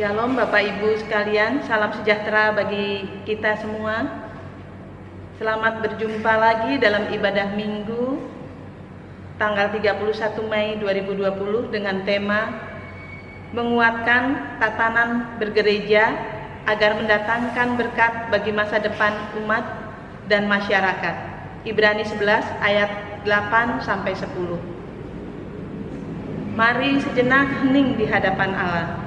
Shalom Bapak Ibu sekalian, salam sejahtera bagi kita semua. Selamat berjumpa lagi dalam ibadah Minggu tanggal 31 Mei 2020 dengan tema menguatkan tatanan bergereja agar mendatangkan berkat bagi masa depan umat dan masyarakat. Ibrani 11 ayat 8 sampai 10. Mari sejenak hening di hadapan Allah.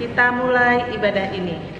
Kita mulai ibadah ini.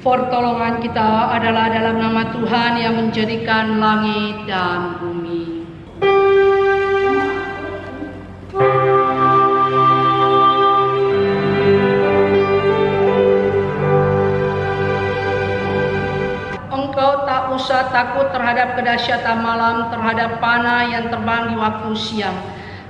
Pertolongan kita adalah dalam nama Tuhan yang menjadikan langit dan bumi. Engkau tak usah takut terhadap kedahsyatan malam, terhadap panah yang terbang di waktu siang,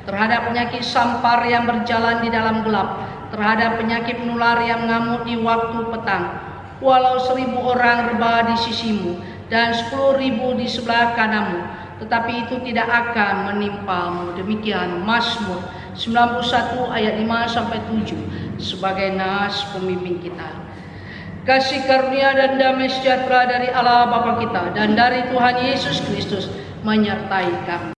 terhadap penyakit sampar yang berjalan di dalam gelap, terhadap penyakit menular yang mengamuk di waktu petang. Walau 1000 orang rebah di sisimu dan 10.000 di sebelah kananmu, tetapi itu tidak akan menimpamu. Demikian Mazmur 91 ayat 5-7 sebagai nas pemimpin kita. Kasih karunia dan damai sejahtera dari Allah Bapa kita dan dari Tuhan Yesus Kristus menyertai kami.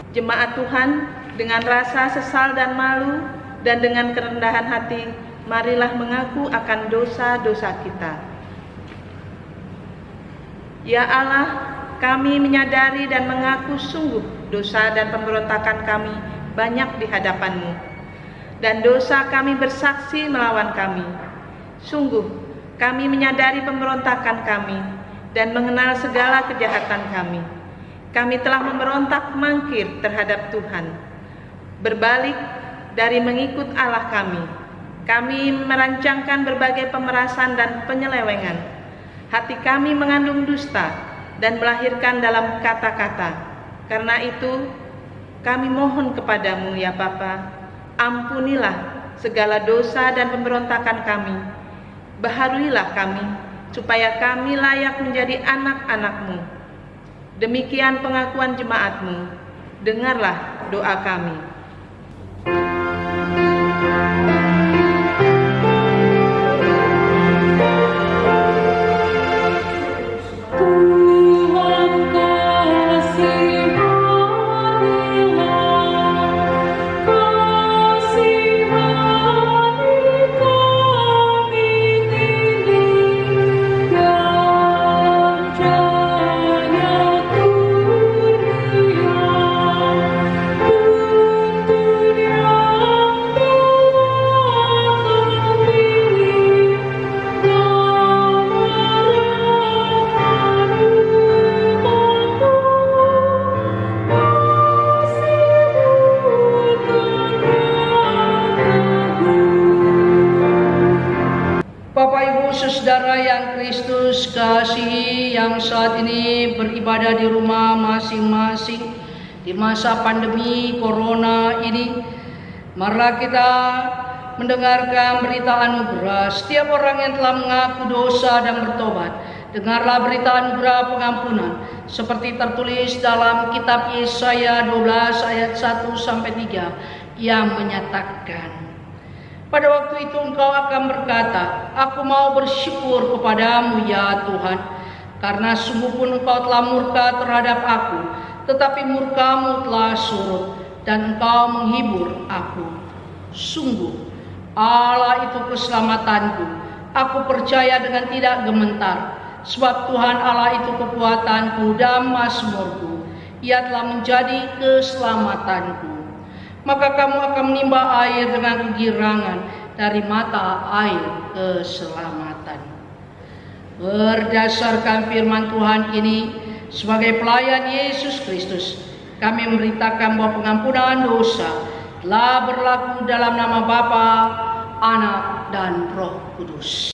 Jemaat Tuhan dengan rasa sesal dan malu dan dengan kerendahan hati marilah mengaku akan dosa-dosa kita. Ya Allah, kami menyadari dan mengaku sungguh dosa dan pemberontakan kami banyak di hadapan-Mu, dan dosa kami bersaksi melawan kami. Sungguh, kami menyadari pemberontakan kami dan mengenal segala kejahatan kami. Kami telah memberontak mangkir terhadap Tuhan, berbalik dari mengikut Allah kami. Kami merancangkan berbagai pemerasan dan penyelewengan. Hati kami mengandung dusta dan melahirkan dalam kata-kata. Karena itu, kami mohon kepadamu ya Bapa, ampunilah segala dosa dan pemberontakan kami. Baharuilah kami, supaya kami layak menjadi anak-anak-Mu. Demikian pengakuan jemaat-Mu. Dengarlah doa kami. Saudara yang Kristus kasihi, yang saat ini beribadah di rumah masing-masing di masa pandemi corona ini, marilah kita mendengarkan berita anugerah. Setiap orang yang telah mengaku dosa dan bertobat, dengarlah berita anugerah pengampunan seperti tertulis dalam kitab Yesaya 12 ayat 1-3 yang menyatakan, pada waktu itu engkau akan berkata, aku mau bersyukur kepadamu ya Tuhan, karena sungguh pun engkau telah murka terhadap aku, tetapi murkamu telah surut, dan engkau menghibur aku. Sungguh, Allah itu keselamatanku, aku percaya dengan tidak gementar, sebab Tuhan Allah itu kekuatanku dan mazmurku, Ia telah menjadi keselamatanku. Maka kamu akan menimba air dengan kegirangan dari mata air keselamatan. Berdasarkan firman Tuhan ini, sebagai pelayan Yesus Kristus, kami memberitakan bahwa pengampunan dosa telah berlaku dalam nama Bapa, Anak, dan Roh Kudus.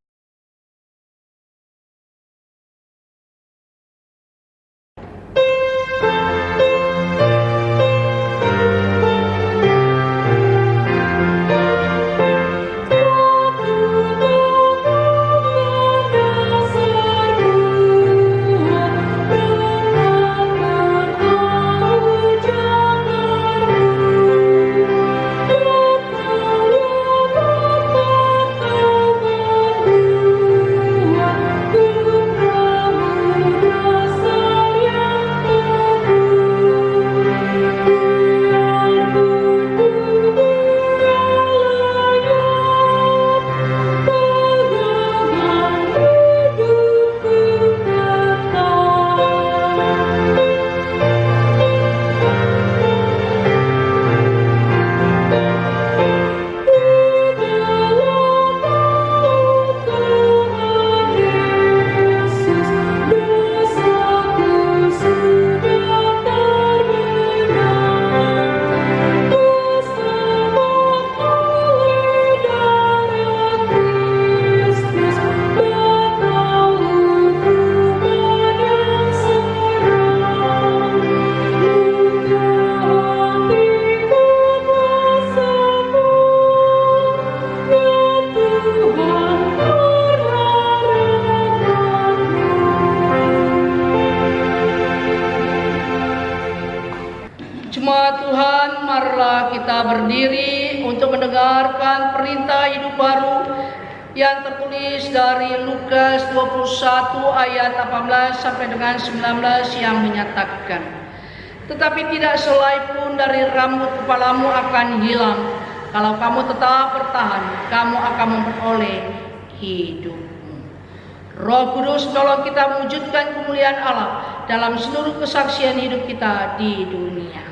Jemaat Tuhan, marilah kita berdiri untuk mendengarkan perintah hidup baru yang tertulis dari Lukas 21 ayat 18 sampai dengan 19 yang menyatakan, tetapi tidak selai pun dari rambut kepalamu akan hilang, Kalau kamu tetap bertahan, kamu akan memperoleh hidupmu. Roh Kudus tolong kita mewujudkan kemuliaan Allah dalam seluruh kesaksian hidup kita di dunia.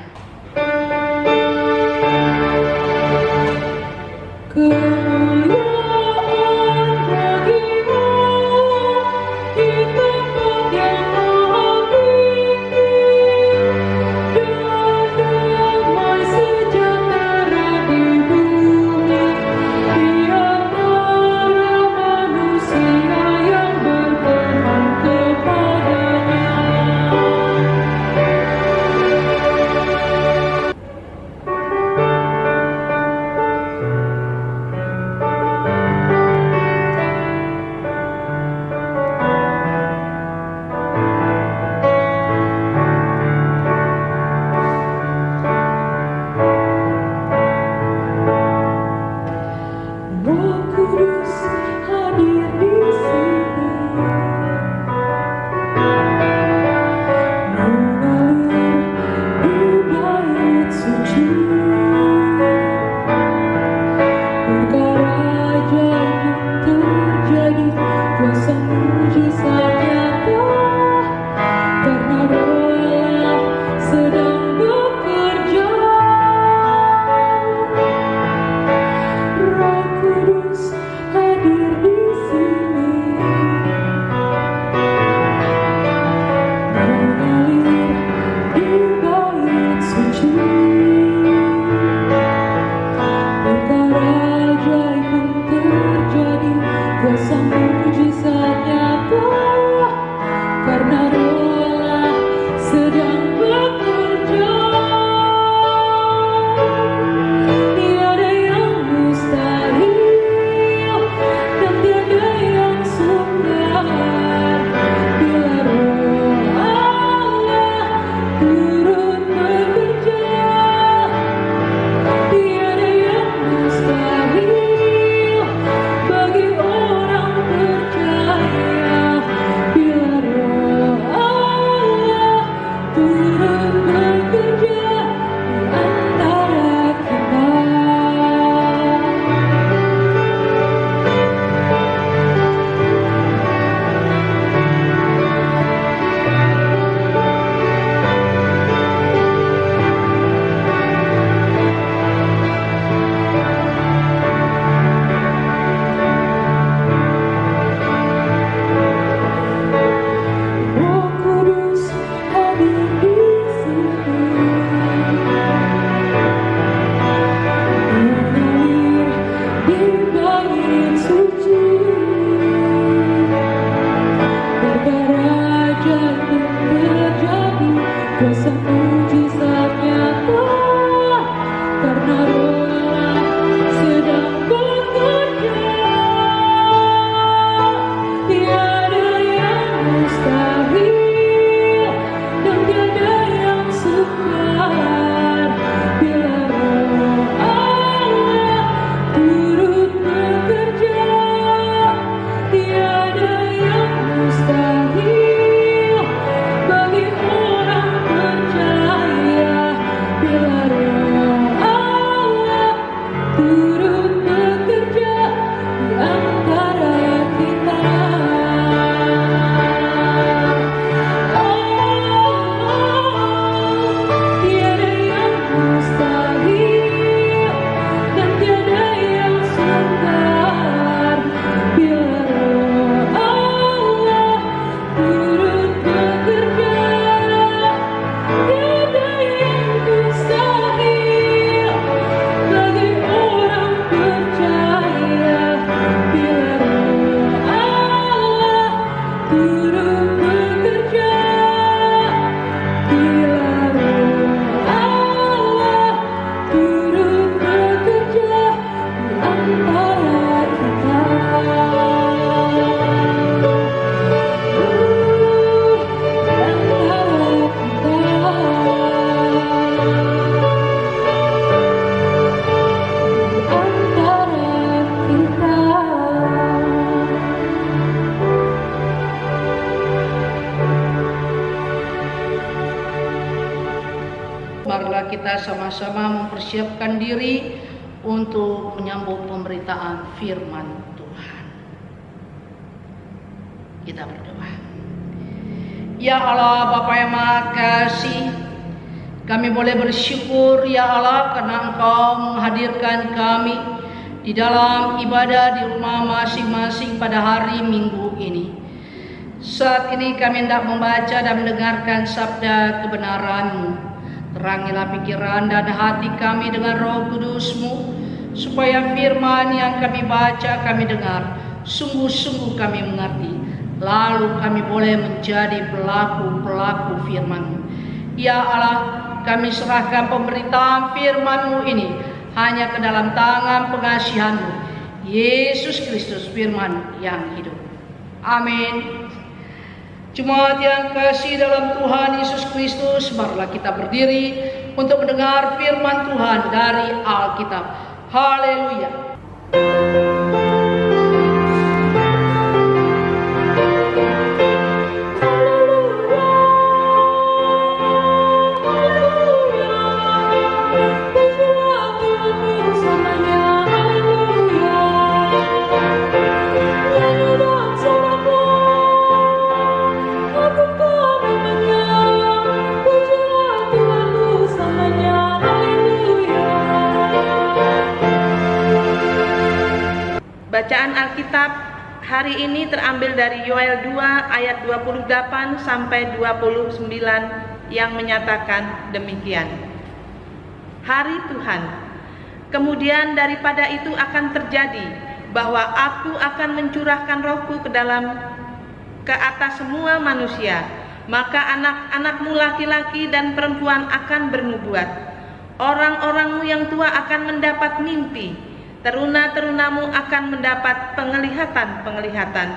Marilah kita sama-sama mempersiapkan diri untuk menyambut pemberitaan firman Tuhan. Kita berdoa. Ya Allah, Bapa yang Maha Kasih, kami boleh bersyukur ya Allah karena Engkau menghadirkan kami di dalam ibadah di rumah masing-masing pada hari Minggu ini. Saat ini kami hendak membaca dan mendengarkan sabda kebenaran-Mu. Terangilah pikiran dan hati kami dengan Roh Kudus-Mu, supaya firman yang kami baca, kami dengar, sungguh-sungguh kami mengerti. Lalu kami boleh menjadi pelaku-pelaku firman-Mu. Ya Allah, kami serahkan pemberitaan firman-Mu ini hanya ke dalam tangan pengasihan-Mu, Yesus Kristus, firman yang hidup. Amin. Jemaat yang kasih dalam Tuhan Yesus Kristus, marilah kita berdiri untuk mendengar firman Tuhan dari Alkitab. Haleluya. Bacaan Alkitab hari ini terambil dari Yoel 2 ayat 28 sampai 29 yang menyatakan demikian. Hari Tuhan, kemudian daripada itu akan terjadi bahwa Aku akan mencurahkan Rohku ke atas semua manusia, maka anak-anakmu laki-laki dan perempuan akan bernubuat. Orang-orangmu yang tua akan mendapat mimpi. Teruna-terunamu akan mendapat penglihatan-penglihatan.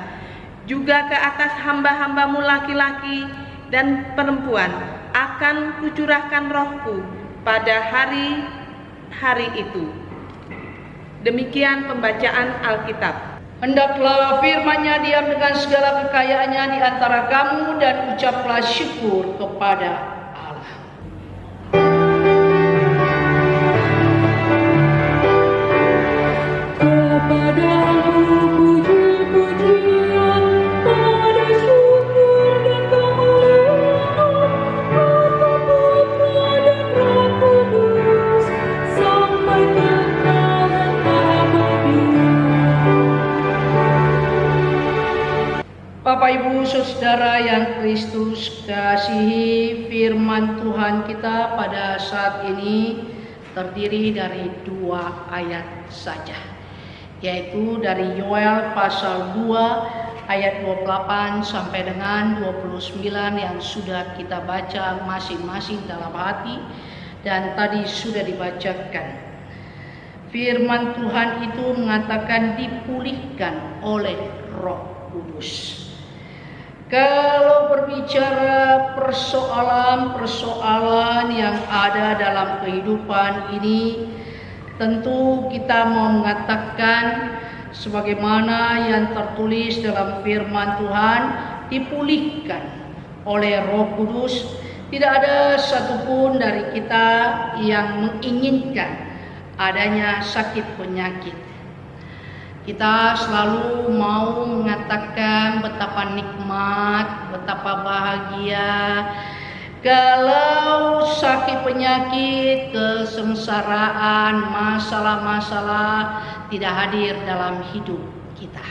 Juga ke atas hamba-hambamu laki-laki dan perempuan akan kucurahkan Rohku pada hari-hari itu. Demikian pembacaan Alkitab. Hendaklah firman-Nya diam dengan segala kekayaannya di antara kamu, dan ucaplah syukur kepada Allah. Kepadamu puji-pujian, pada syukur dan kemuliaan, Bapa, Putra dan Roh Kudus, sampai kekal abadi. Bapak, Ibu, Saudara yang Kristus kasihi, firman Tuhan kita pada saat ini terdiri dari 2 ayat saja, yaitu dari Yoel pasal 2 ayat 28 sampai dengan 29 yang sudah kita baca masing-masing dalam hati dan tadi sudah dibacakan. Firman Tuhan itu mengatakan dipulihkan oleh Roh Kudus. Kalau berbicara persoalan-persoalan yang ada dalam kehidupan ini, tentu kita mau mengatakan sebagaimana yang tertulis dalam firman Tuhan, dipulihkan oleh Roh Kudus. Tidak ada satupun dari kita yang menginginkan adanya sakit penyakit. Kita selalu mau mengatakan betapa nikmat, betapa bahagia kalau sakit penyakit, kesengsaraan, masalah-masalah tidak hadir dalam hidup kita.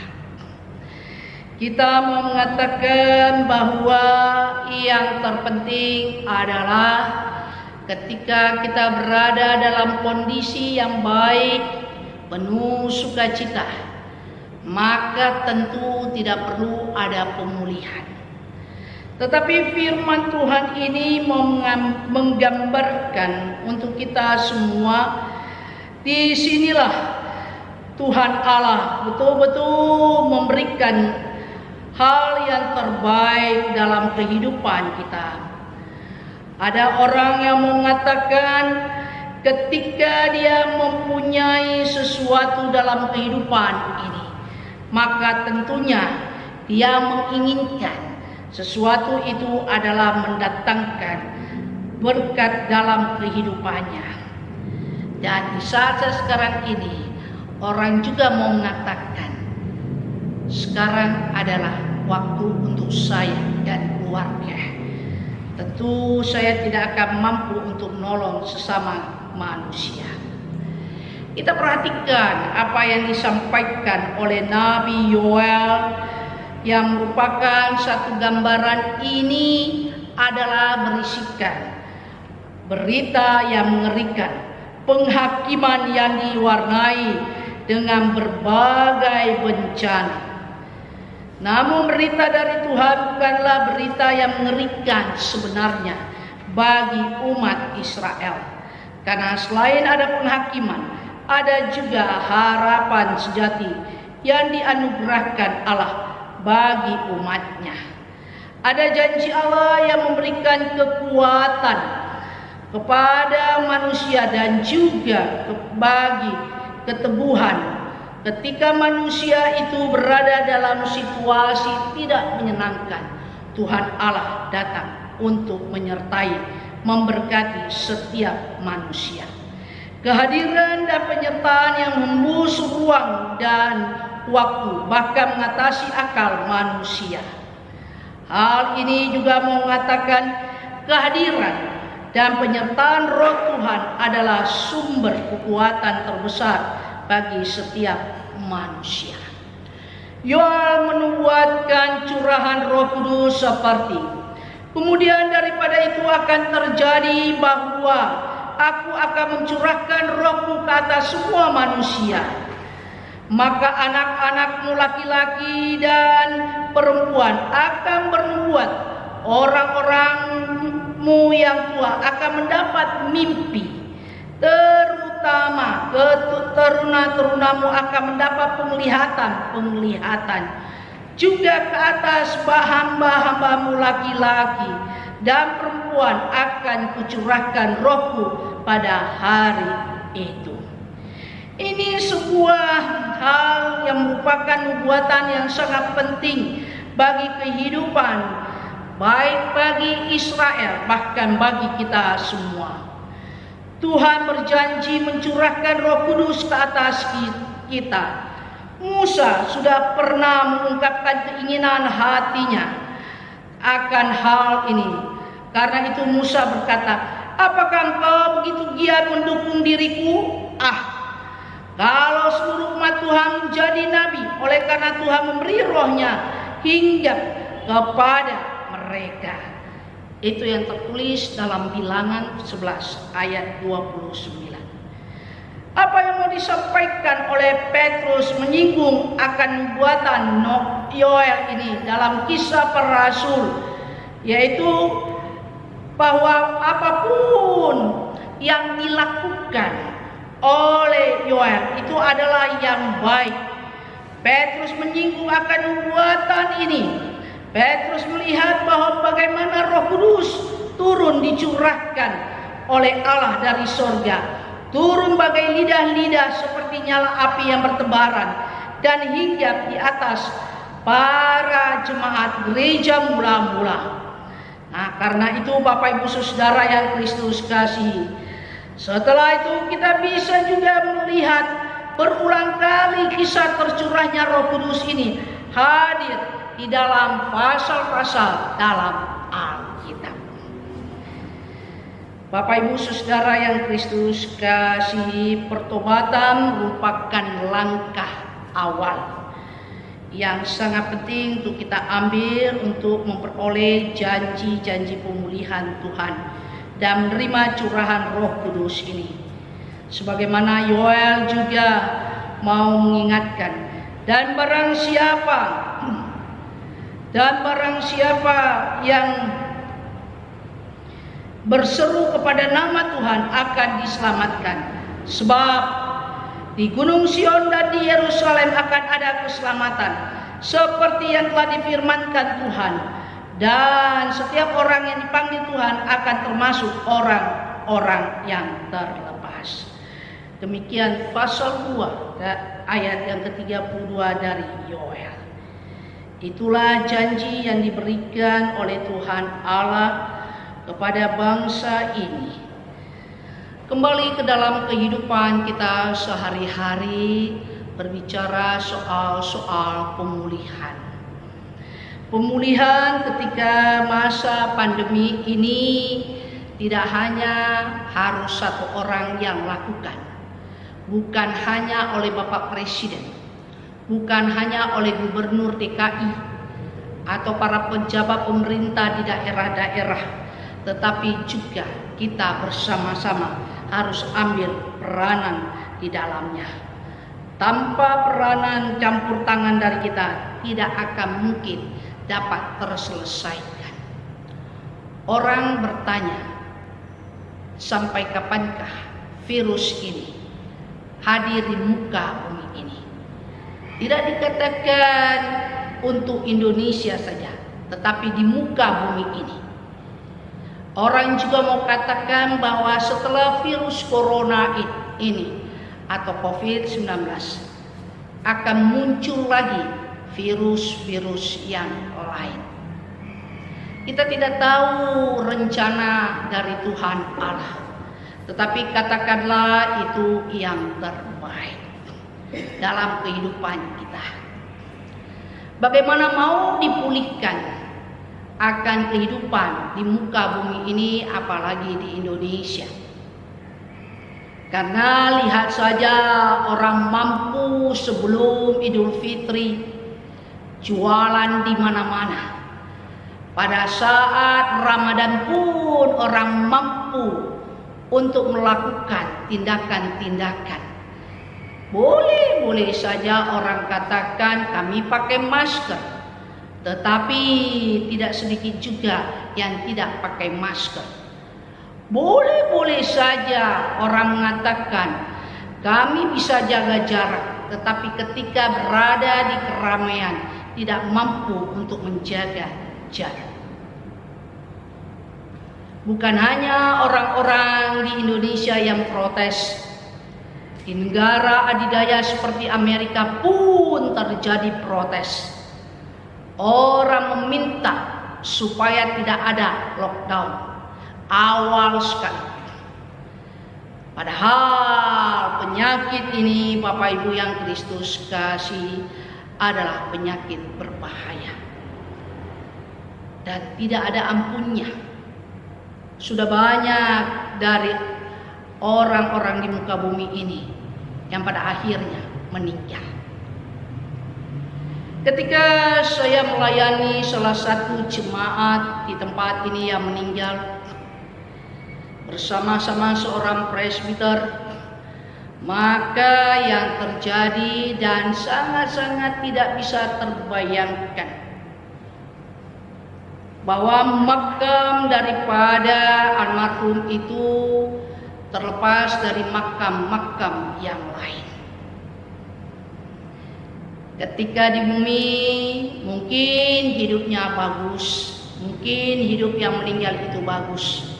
Kita mau mengatakan bahwa yang terpenting adalah ketika kita berada dalam kondisi yang baik, penuh sukacita, maka tentu tidak perlu ada pemulihan. Tetapi firman Tuhan ini menggambarkan untuk kita semua, disinilah Tuhan Allah betul-betul memberikan hal yang terbaik dalam kehidupan kita. Ada orang yang mengatakan ketika dia mempunyai sesuatu dalam kehidupan ini, maka tentunya dia menginginkan sesuatu itu adalah mendatangkan berkat dalam kehidupannya. Dan di saat sekarang ini, orang juga mau mengatakan, sekarang adalah waktu untuk saya dan keluarga. Tentu saya tidak akan mampu untuk menolong sesama manusia. Kita perhatikan apa yang disampaikan oleh Nabi Yoel, yang merupakan satu gambaran. Ini adalah berisikan berita yang mengerikan, penghakiman yang diwarnai dengan berbagai bencana. Namun berita dari Tuhan bukanlah berita yang mengerikan sebenarnya bagi umat Israel. Karena selain ada penghakiman, ada juga harapan sejati yang dianugerahkan Allah bagi umatnya. Ada janji Allah yang memberikan kekuatan kepada manusia dan juga bagi keteguhan ketika manusia itu berada dalam situasi tidak menyenangkan. Tuhan Allah datang untuk menyertai, memberkati setiap manusia. Kehadiran dan penyertaan yang membus ruang dan waktu, bahkan mengatasi akal manusia. Hal ini juga mengatakan kehadiran dan penyertaan Roh Tuhan adalah sumber kekuatan terbesar bagi setiap manusia. Yoel menubuatkan curahan Roh Kudus seperti, kemudian daripada itu akan terjadi bahwa aku akan mencurahkan Rohku ke atas semua manusia. Maka anak-anakmu laki-laki dan perempuan akan bernubuat, orang-orangmu yang tua akan mendapat mimpi, terutama teruna-terunamu akan mendapat penglihatan. Juga ke atas hamba-hambamu laki-laki dan perempuan akan kucurahkan Rohku pada hari itu. Ini sebuah hal yang merupakan nubuatan yang sangat penting bagi kehidupan, baik bagi Israel bahkan bagi kita semua. Tuhan berjanji mencurahkan Roh Kudus ke atas kita. Musa sudah pernah mengungkapkan keinginan hatinya akan hal ini. Karena itu Musa berkata, apakah engkau begitu giat mendukung diriku? Kalau seluruh umat Tuhan menjadi nabi, oleh karena Tuhan memberi rohnya hingga kepada mereka. Itu yang tertulis dalam Bilangan 11 ayat 29. Apa yang mau disampaikan oleh Petrus menyinggung akan nubuatan Yoel ini dalam Kisah Para Rasul, yaitu bahwa apapun yang dilakukan oleh Yoel itu adalah yang baik. Petrus menyinggung akan nubuatan ini. Petrus melihat bahwa bagaimana Roh Kudus turun dicurahkan oleh Allah dari sorga, turun bagai lidah-lidah seperti nyala api yang bertebaran dan hinggap di atas para jemaat gereja mula-mula. Nah, karena itu Bapak Ibu Saudara yang Kristus kasihi, setelah itu kita bisa juga melihat berulang kali kisah tercurahnya Roh Kudus ini hadir di dalam pasal-pasal dalam Alkitab. Bapak Ibu Saudara yang Kristus kasihi, pertobatan merupakan langkah awal yang sangat penting untuk kita ambil untuk memperoleh janji-janji pemulihan Tuhan dan menerima curahan Roh Kudus ini. Sebagaimana Yoel juga mau mengingatkan, dan barang siapa yang berseru kepada nama Tuhan akan diselamatkan. Sebab di Gunung Sion dan di Yerusalem akan ada keselamatan, seperti yang telah difirmankan Tuhan. Dan setiap orang yang dipanggil Tuhan akan termasuk orang-orang yang terlepas. Demikian pasal 2 ayat yang ke-32 dari Yoel. Itulah janji yang diberikan oleh Tuhan Allah kepada bangsa ini. kembali ke dalam kehidupan kita sehari-hari, berbicara soal pemulihan. Pemulihan ketika masa pandemi ini tidak hanya harus satu orang yang lakukan, bukan hanya oleh Bapak Presiden, bukan hanya oleh Gubernur DKI atau para pejabat pemerintah di daerah-daerah, tetapi juga kita bersama-sama harus ambil peranan di dalamnya. Tanpa peranan campur tangan dari kita, tidak akan mungkin dapat terselesaikan. Orang bertanya, sampai kapankah virus ini hadir di muka bumi ini? Tidak dikatakan untuk Indonesia saja, tetapi di muka bumi ini. Orang juga mau katakan bahwa setelah virus corona ini atau COVID-19 akan muncul lagi virus-virus yang lain. Kita tidak tahu rencana dari Tuhan Allah, tetapi katakanlah itu yang terbaik dalam kehidupan kita. Bagaimana mau dipulihkan akan kehidupan di muka bumi ini, apalagi di Indonesia? Karena lihat saja orang mampu sebelum Idul Fitri jualan di mana-mana. Pada saat Ramadan pun orang mampu untuk melakukan tindakan-tindakan. Boleh saja orang katakan kami pakai masker, tetapi tidak sedikit juga yang tidak pakai masker. Boleh saja orang mengatakan kami bisa jaga jarak, tetapi ketika berada di keramaian tidak mampu untuk menjaga jarak. Bukan hanya orang-orang di Indonesia yang protes, di negara adidaya seperti Amerika pun terjadi protes. Orang meminta supaya tidak ada lockdown awal sekali. Padahal penyakit ini, Bapak Ibu yang Kristus kasih, adalah penyakit berbahaya dan tidak ada ampunnya. Sudah banyak dari orang-orang di muka bumi ini yang pada akhirnya meninggal. Ketika saya melayani salah satu jemaat di tempat ini yang meninggal bersama-sama seorang presbiter, maka yang terjadi dan sangat-sangat tidak bisa terbayangkan bahwa makam daripada almarhum itu terlepas dari makam-makam yang lain. Ketika di bumi mungkin hidupnya bagus, mungkin hidup yang meninggal itu bagus.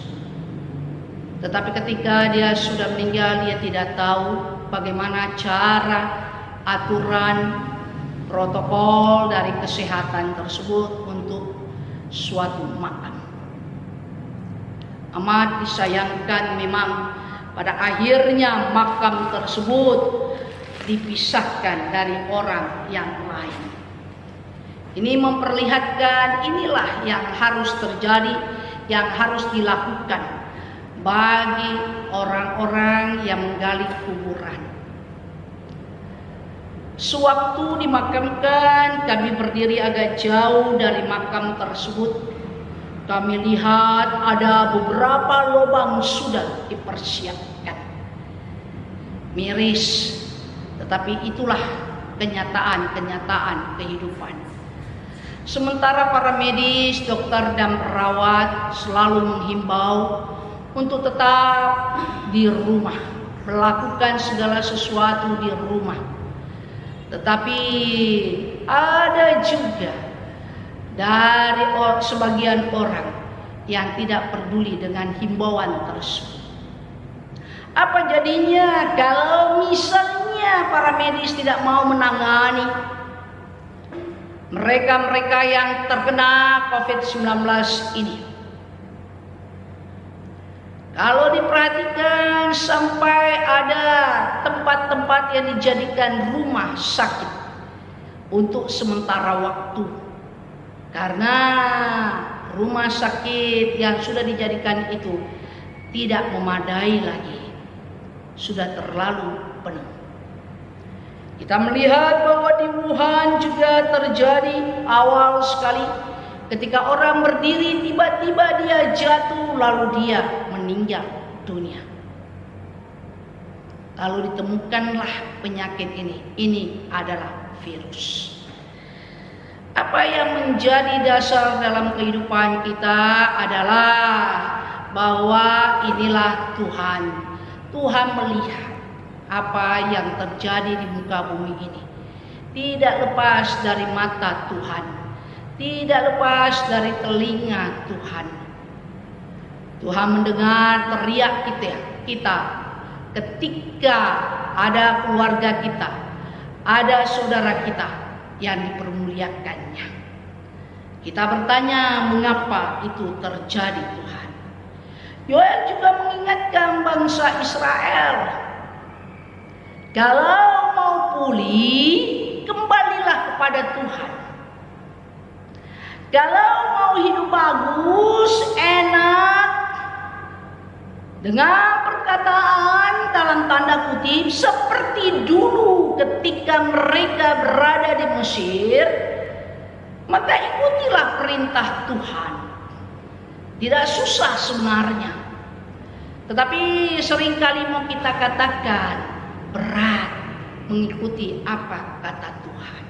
Tetapi ketika dia sudah meninggal, dia tidak tahu bagaimana cara, aturan, protokol dari kesehatan tersebut untuk suatu makam. Amat disayangkan memang pada akhirnya makam tersebut dipisahkan dari orang yang lain. Ini memperlihatkan inilah yang harus terjadi, yang harus dilakukan bagi orang-orang yang menggali kuburan. Sewaktu dimakamkan, kami berdiri agak jauh dari makam tersebut. Kami lihat ada beberapa lubang sudah dipersiapkan. Miris, tetapi itulah kenyataan kehidupan. Sementara para medis, dokter dan perawat selalu menghimbau untuk tetap di rumah, melakukan segala sesuatu di rumah. Tetapi ada juga dari sebagian orang yang tidak peduli dengan himbauan tersebut. Apa jadinya kalau misalnya para medis tidak mau menangani mereka-mereka yang terkena COVID-19 ini? Kalau diperhatikan sampai ada tempat-tempat yang dijadikan rumah sakit untuk sementara waktu. Karena rumah sakit yang sudah dijadikan itu tidak memadai lagi, sudah terlalu penuh. Kita melihat bahwa di Wuhan juga terjadi awal sekali, ketika orang berdiri tiba-tiba dia jatuh lalu dia meninggal dunia. Lalu ditemukanlah penyakit ini. Ini adalah virus. Apa yang menjadi dasar dalam kehidupan kita adalah bahwa inilah Tuhan. Tuhan melihat apa yang terjadi di muka bumi ini. Tidak lepas dari mata Tuhan. Tidak lepas dari telinga Tuhan. Tuhan mendengar teriak kita ketika ada keluarga kita, ada saudara kita yang dipermuliakannya. Kita bertanya, mengapa itu terjadi Tuhan? Yoel juga mengingatkan bangsa Israel, kalau mau pulih, kembalilah kepada Tuhan. Kalau mau hidup bagus, enak, dengan perkataan dalam tanda kutip seperti dulu ketika mereka berada di Mesir, maka ikutilah perintah Tuhan. Tidak susah sebenarnya, tetapi seringkali mau kita katakan berat mengikuti apa kata Tuhan.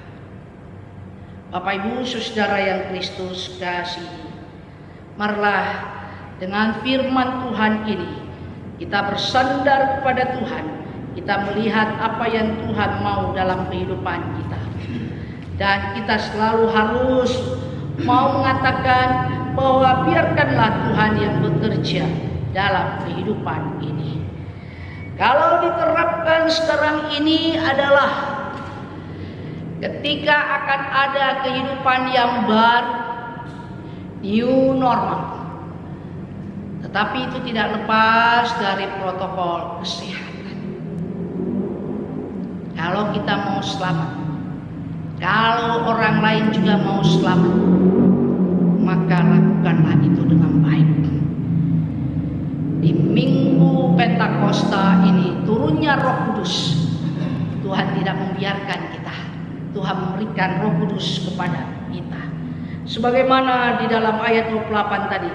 Bapak Ibu Saudara yang Kristus kasihi, marilah dengan firman Tuhan ini kita bersandar kepada Tuhan. Kita melihat apa yang Tuhan mau dalam kehidupan kita, dan kita selalu harus mau mengatakan bahwa biarkanlah Tuhan yang bekerja dalam kehidupan ini. Kalau diterapkan sekarang ini adalah ketika akan ada kehidupan yang baru, new normal. Tetapi itu tidak lepas dari protokol kesehatan. Kalau kita mau selamat, kalau orang lain juga mau selamat, maka lakukanlah itu dengan baik. Di Minggu Pentakosta ini turunnya Roh Kudus. Tuhan tidak membiarkan kita. Tuhan memberikan Roh Kudus kepada kita. Sebagaimana di dalam ayat 28 tadi.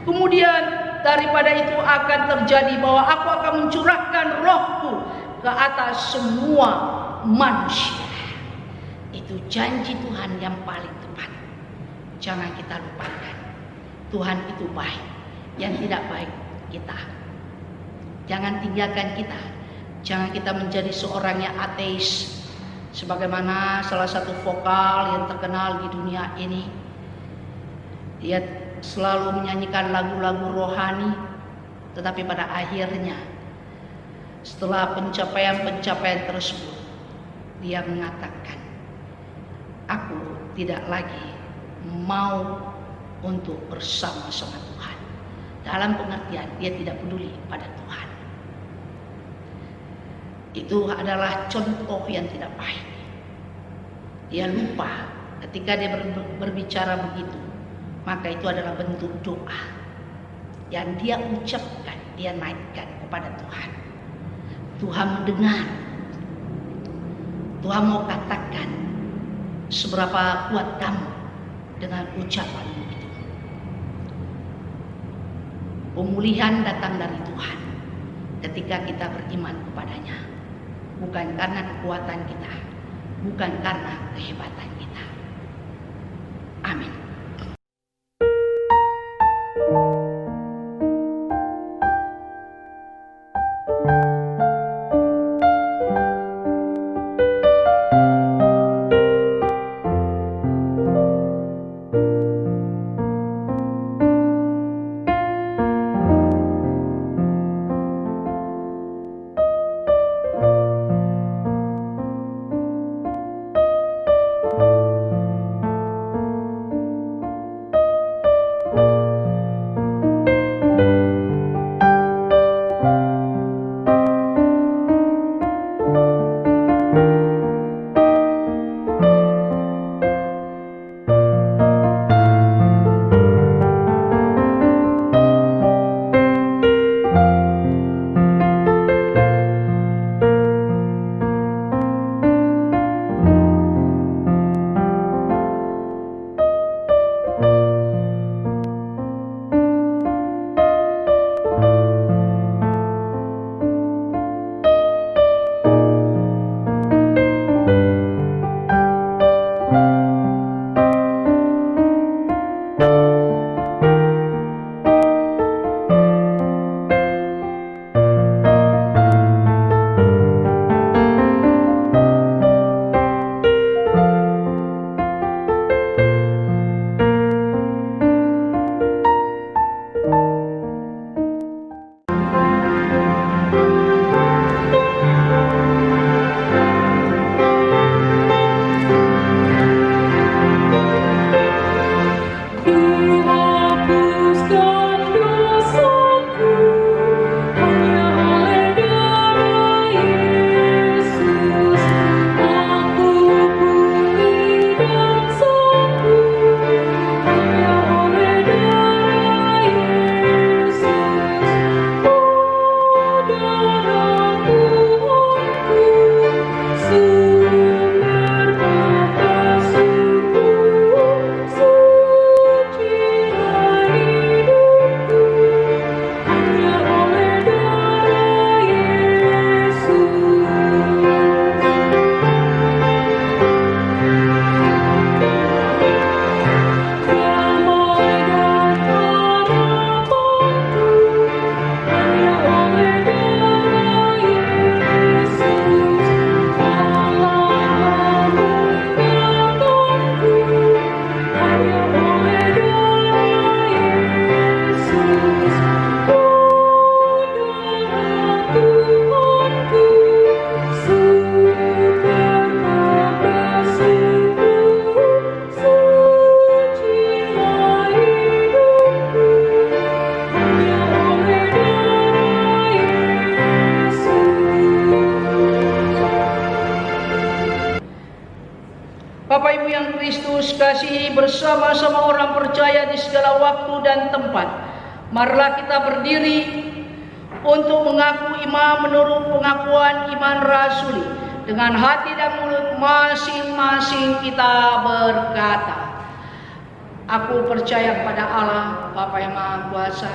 Kemudian daripada itu akan terjadi bahwa aku akan mencurahkan rohku ke atas semua manusia. Itu janji Tuhan yang paling tepat. Jangan kita lupakan. Tuhan itu baik. Yang tidak baik kita. Jangan tinggalkan kita. Jangan kita menjadi seorang yang ateis. Sebagaimana salah satu vokal yang terkenal di dunia ini. Dia selalu menyanyikan lagu-lagu rohani, tetapi pada akhirnya setelah pencapaian-pencapaian tersebut, dia mengatakan, aku tidak lagi mau untuk bersama-sama Tuhan. Dalam pengertian dia tidak peduli pada Tuhan. Itu adalah contoh yang tidak baik. Dia lupa ketika dia berbicara begitu, maka itu adalah bentuk doa yang dia ucapkan, dia naikkan kepada Tuhan. Tuhan mendengar. Tuhan mau katakan seberapa kuat kamu dengan ucapan itu. Pemulihan datang dari Tuhan ketika kita beriman kepadanya. Bukan karena kekuatan kita, bukan karena kehebatan kita. Amin. kasihi bersama-sama orang percaya di segala waktu dan tempat, marilah kita berdiri untuk mengaku iman menurut pengakuan iman rasuli. Dengan hati dan mulut masing-masing kita berkata, aku percaya kepada Allah, Bapa yang Maha Kuasa,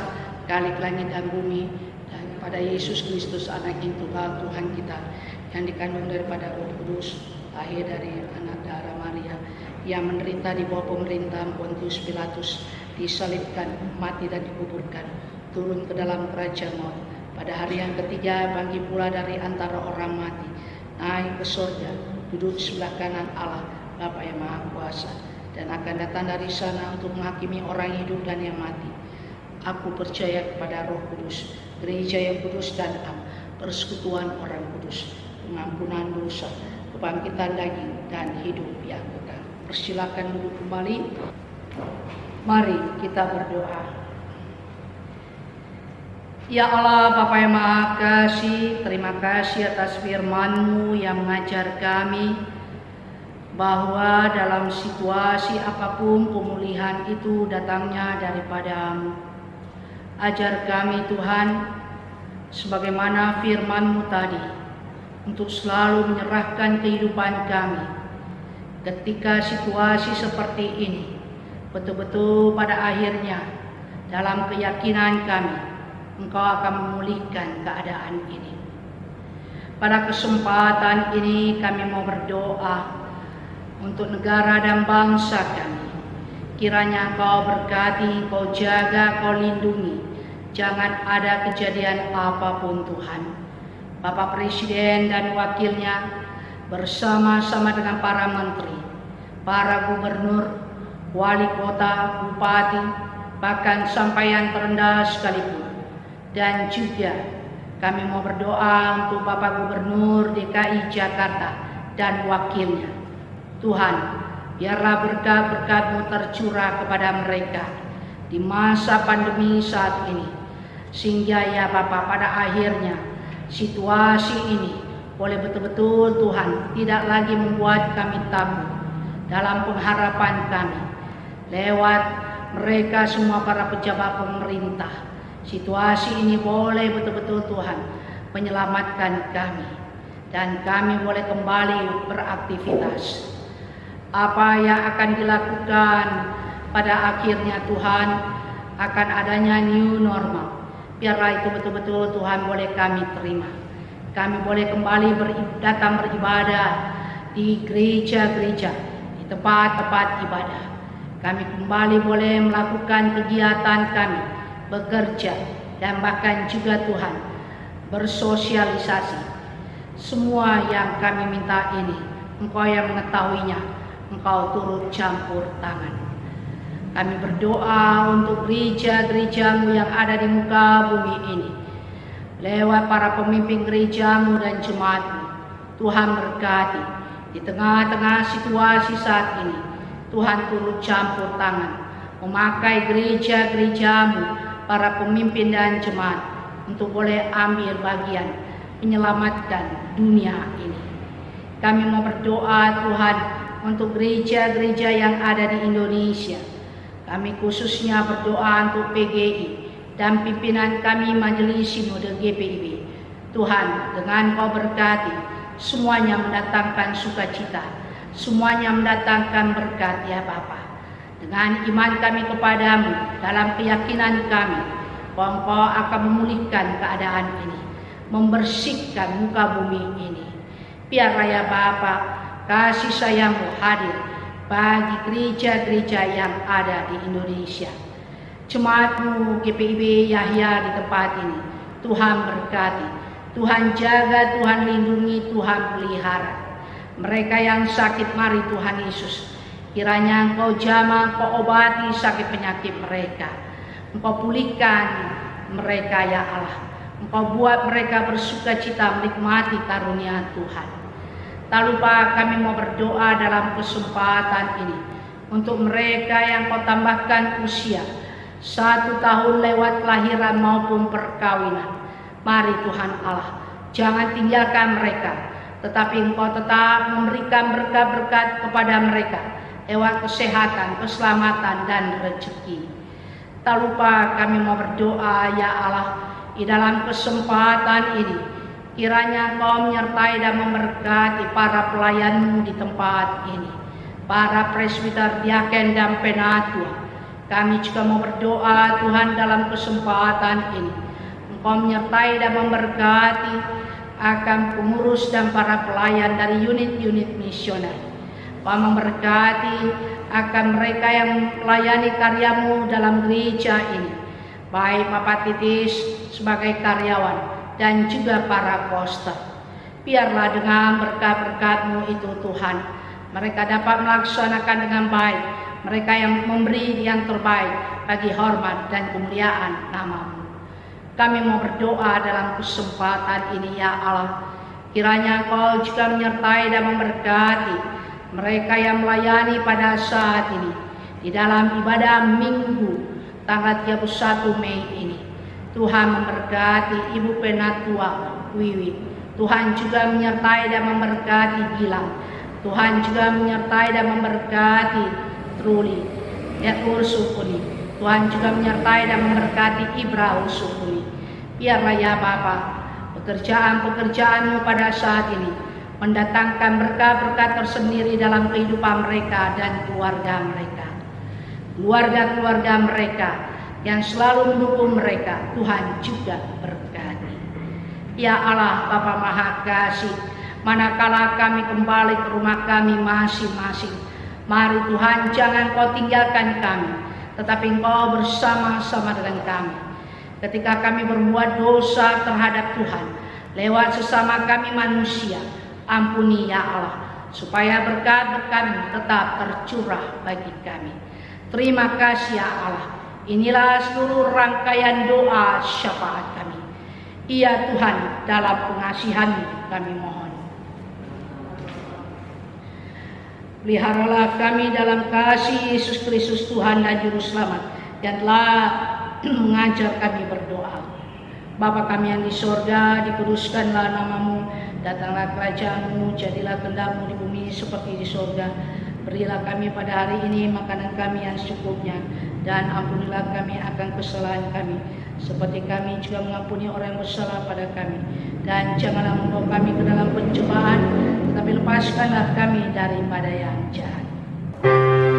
Khalik langit dan bumi, dan pada Yesus Kristus anak yang tunggal Tuhan kita, yang dikandung daripada Roh Kudus, lahir dari anak darah Maria, yang menderita di bawah pemerintahan Pontius Pilatus, disalibkan, mati dan dikuburkan, turun ke dalam kerajaan maut. Pada hari yang ketiga bangkit pula dari antara orang mati, naik ke surga, duduk di sebelah kanan Allah, Bapa yang Maha Kuasa, dan akan datang dari sana untuk menghakimi orang hidup dan yang mati. Aku percaya kepada Roh Kudus, gereja yang kudus dan am, persekutuan orang kudus, pengampunan dosa, kebangkitan daging dan hidup yang kekal. Persilakan duduk kembali. Mari kita berdoa. Ya Allah, Bapa yang Maha Kasih, terima kasih atas firman-Mu yang mengajar kami bahwa dalam situasi apapun pemulihan itu datangnya daripada-Mu. Ajar kami Tuhan, sebagaimana firman-Mu tadi, untuk selalu menyerahkan kehidupan kami ketika situasi seperti ini. Betul-betul pada akhirnya, dalam keyakinan kami, Engkau akan memulihkan keadaan ini. Pada kesempatan ini kami mau berdoa untuk negara dan bangsa kami. Kiranya Engkau berkati, Engkau jaga, Engkau lindungi. Jangan ada kejadian apapun Tuhan. Bapak Presiden dan wakilnya bersama-sama dengan para menteri, para gubernur, wali kota, bupati, bahkan sampai yang terendah sekalipun. Dan juga kami mau berdoa untuk Bapak Gubernur DKI Jakarta dan wakilnya. Tuhan, biarlah berkat-berkat-Mu tercurah kepada mereka di masa pandemi saat ini. Sehingga ya Bapak, pada akhirnya situasi ini boleh betul-betul Tuhan tidak lagi membuat kami takut dalam pengharapan kami. Lewat mereka semua para pejabat pemerintah, situasi ini boleh betul-betul Tuhan menyelamatkan kami. Dan kami boleh kembali beraktivitas. Apa yang akan dilakukan pada akhirnya Tuhan, akan adanya new normal. Biarlah itu betul-betul Tuhan boleh kami terima. Kami boleh kembali datang beribadah di gereja-gereja, di tempat-tempat ibadah. Kami kembali boleh melakukan kegiatan kami, bekerja, dan bahkan juga Tuhan bersosialisasi. Semua yang kami minta ini, Engkau yang mengetahuinya, Engkau turut campur tangan. Kami berdoa untuk gereja-gereja-Mu yang ada di muka bumi ini. Lewat para pemimpin gereja-Mu dan jemaat-Mu, Tuhan berkati. Di tengah-tengah situasi saat ini, Tuhan turut campur tangan, memakai gereja-gereja-Mu, para pemimpin dan jemaat, untuk boleh ambil bagian menyelamatkan dunia ini. Kami mau berdoa Tuhan untuk gereja-gereja yang ada di Indonesia. Kami khususnya berdoa untuk PGI dan pimpinan kami Majelis Sinode GPIB. Tuhan, dengan Kau berkati, semuanya mendatangkan sukacita, semuanya mendatangkan berkat ya Bapa. Dengan iman kami kepadamu, dalam keyakinan kami, bahwa Engkau akan memulihkan keadaan ini, membersihkan muka bumi ini. Biarlah ya Bapa, kasih sayang-Mu hadir bagi gereja-gereja yang ada di Indonesia. Jemaat-Mu GPIB Yahya di tempat ini, Tuhan berkati, Tuhan jaga, Tuhan lindungi, Tuhan pelihara. Mereka yang sakit, mari Tuhan Yesus, kiranya Engkau jamah, Engkau obati sakit penyakit mereka. Engkau pulihkan mereka ya Allah. Engkau buat mereka bersukacita menikmati karunia Tuhan. Tak lupa kami mau berdoa dalam kesempatan ini untuk mereka yang Kau tambahkan usia 1 tahun lewat kelahiran maupun perkawinan. Mari Tuhan Allah, jangan tinggalkan mereka, tetapi Engkau tetap memberikan berkat-berkat kepada mereka lewat kesehatan, keselamatan, dan rezeki. Tak lupa kami mau berdoa, ya Allah, di dalam kesempatan ini, kiranya Engkau menyertai dan memberkati para pelayan-Mu di tempat ini, para presbiter, diaken, dan penatua. Kami juga mau berdoa, Tuhan, dalam kesempatan ini, Engkau menyertai dan memberkati akan pengurus dan para pelayan dari unit-unit misioner. Engkau memberkati akan mereka yang melayani karya-Mu dalam gereja ini, baik Bapak Titis sebagai karyawan dan juga para koster. Biarlah dengan berkat-berkat-Mu itu, Tuhan, mereka dapat melaksanakan dengan baik, mereka yang memberi yang terbaik bagi hormat dan kemuliaan nama-Mu. Kami mau berdoa dalam kesempatan ini, ya Allah, kiranya Engkau juga menyertai dan memberkati mereka yang melayani pada saat ini di dalam ibadah Minggu tanggal 31 Mei ini. Tuhan memberkati Ibu Penatua Wiwi. Tuhan juga menyertai dan memberkati Gilang. Tuhan juga menyertai dan memberkati Truli, Yatur Sukuni. Tuhan juga menyertai dan memberkati Ibrahim Sukuni. Biarlah, ya Bapa, pekerjaan-pekerjaan-Mu pada saat ini mendatangkan berkat-berkat tersendiri dalam kehidupan mereka dan keluarga mereka. Keluarga-keluarga mereka yang selalu mendukung mereka, Tuhan juga berkati. Ya Allah, Bapa Maha Kasih, manakala kami kembali ke rumah kami masing-masing, mari Tuhan, jangan Kau tinggalkan kami, tetapi Engkau bersama-sama dengan kami. Ketika kami berbuat dosa terhadap Tuhan lewat sesama kami manusia, ampuni ya Allah, supaya berkat-berkat-Mu tetap tercurah bagi kami. Terima kasih ya Allah. Inilah seluruh rangkaian doa syafaat kami. Iya Tuhan, dalam pengasihan-Mu kami mohon. Peliharalah kami dalam kasih Yesus Kristus Tuhan dan Juru Selamat, yang telah mengajar kami berdoa. Bapa kami yang di sorga, dikuduskanlah nama-Mu, datanglah kerajaan-Mu, jadilah kehendak-Mu di bumi seperti di sorga. Berilah kami pada hari ini makanan kami yang secukupnya, dan ampunilah kami akan kesalahan kami, seperti kami juga mengampuni orang yang bersalah pada kami. Dan janganlah membawa kami ke dalam pencobaan, tetapi lepaskanlah kami daripada yang jahat. Sampai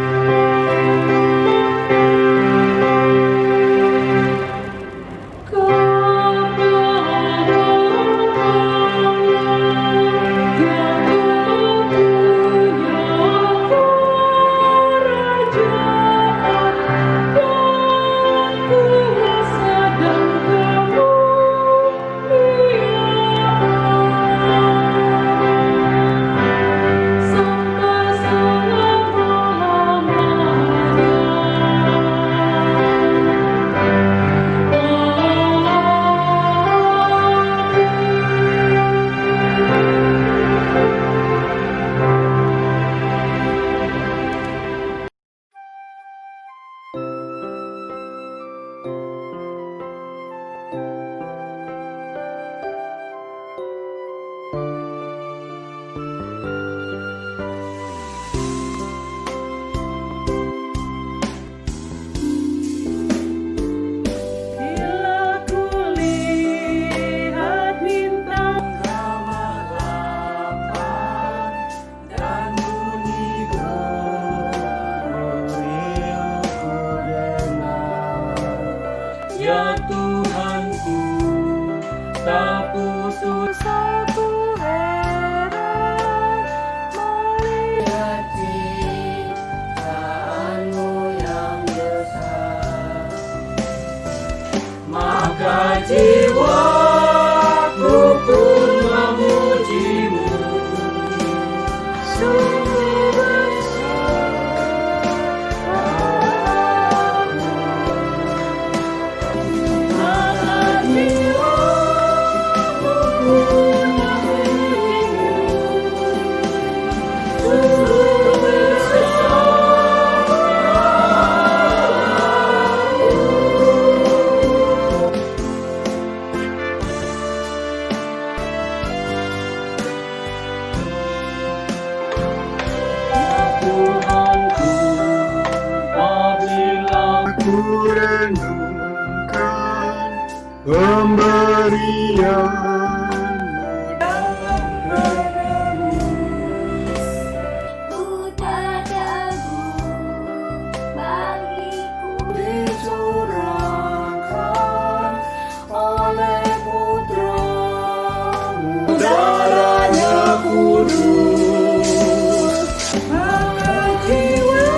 renungkan pemberian dicurahkan oleh Putramu, darahnya kudus, maka jiwaku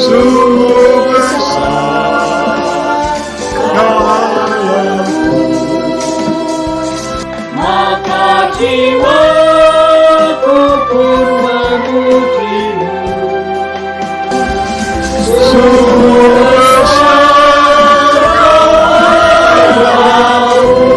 sungguh besar dalamku, maka jiwaku pun memujimu. Sungguh besar dalamku.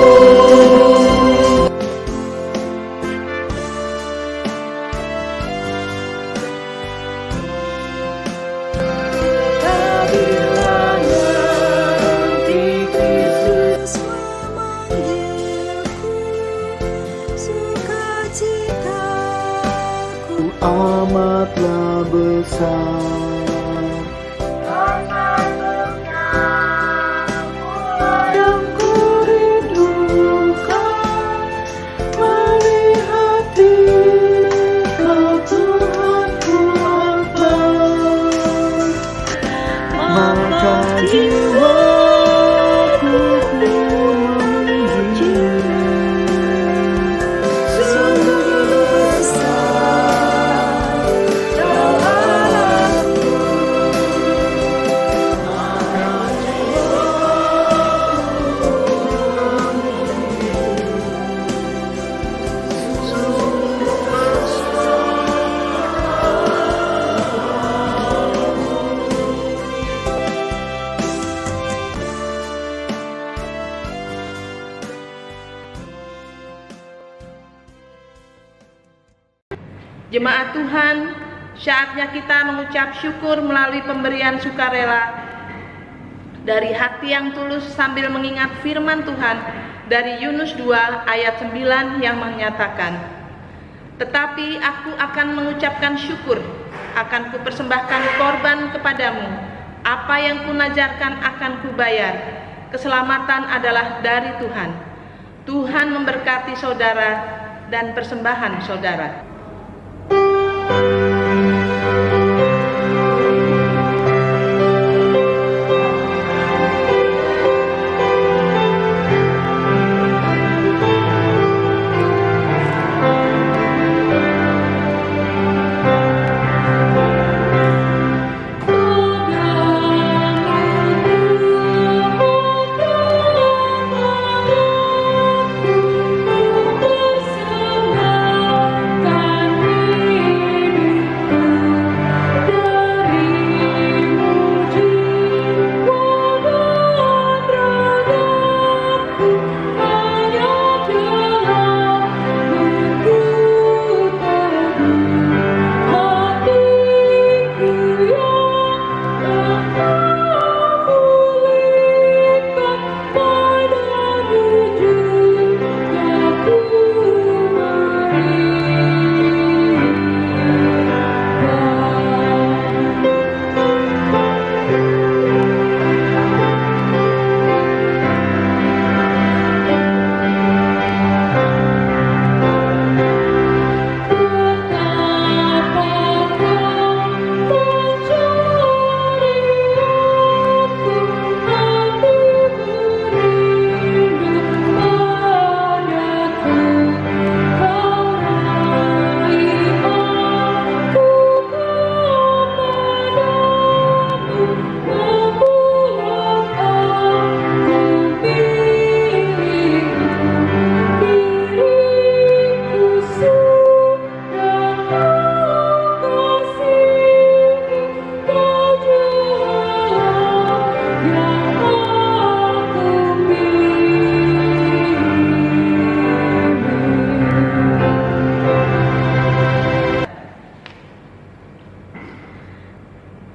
Amatlah besar yang kurindukan, melihat Dikau Tuhanku Allah, maka jiwaku memujimu. Sungguh besar dalamku, maka jiwaku sungguh besar. Jemaat Tuhan, saatnya kita mengucap syukur melalui pemberian sukarela dari hati yang tulus sambil mengingat firman Tuhan dari Yunus 2 ayat 9 yang menyatakan, "Tetapi aku akan mengucapkan syukur, akan kupersembahkan korban kepadamu, apa yang kunajarkan akan kubayar, keselamatan adalah dari Tuhan." Tuhan memberkati saudara dan persembahan saudara.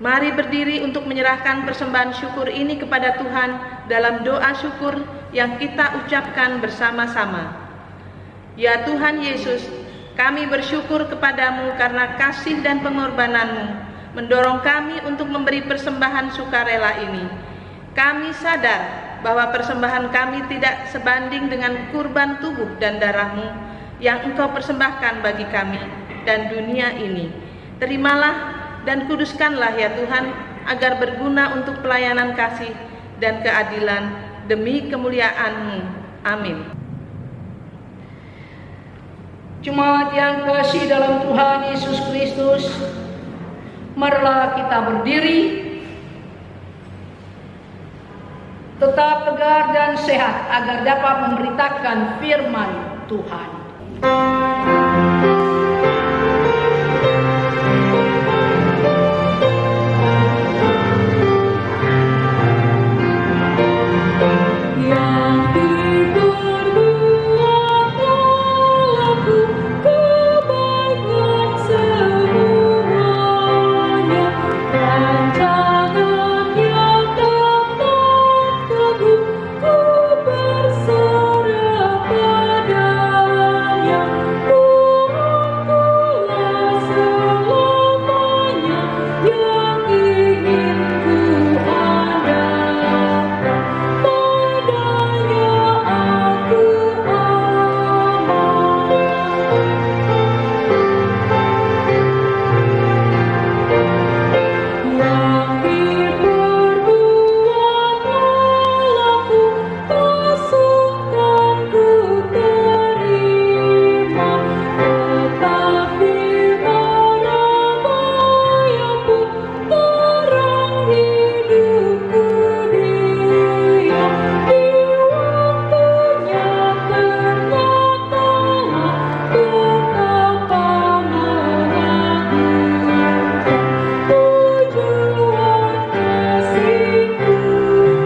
Mari berdiri untuk menyerahkan persembahan syukur ini kepada Tuhan dalam doa syukur yang kita ucapkan bersama-sama. Ya Tuhan Yesus, Kami bersyukur kepadamu karena kasih dan pengorbananmu mendorong kami untuk memberi persembahan sukarela ini. Kami sadar bahwa persembahan kami tidak sebanding dengan kurban tubuh dan darahmu yang Engkau persembahkan bagi kami dan dunia ini. Terimalah dan kuduskanlah ya Tuhan, agar berguna untuk pelayanan kasih dan keadilan demi kemuliaan-Mu. Amin. Jemaat yang kasih dalam Tuhan Yesus Kristus, marilah kita berdiri, tetap tegar dan sehat agar dapat memberitakan firman Tuhan. Yang diperbuat dalamku kebaikan semuanya, rancangan yang dapat teguh ku berserah padanya. Tuhankulah selamanya yang ingin ku andalkan. Padanya aku aman. Yang diperbuat dalamku tak sungkan ku terima, tetapi marah-marah pun terang hidupku dia. Di waktunya ternyatalah betapa mengagumkan tujuan kasih Tuhan.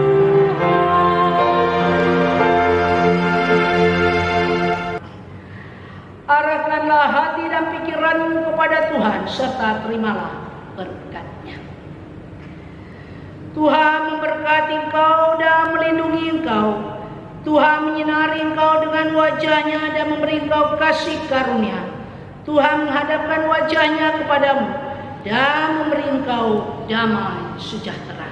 Arahkanlah hati dan pikiranmu kepada Tuhan serta terimalah berkat-Nya. Tuhan memberkati engkau dan melindungi engkau. Tuhan menyinari engkau dengan wajah-Nya dan memberi engkau kasih karunia. Tuhan menghadapkan wajah-Nya kepadamu dan memberi engkau damai sejahtera.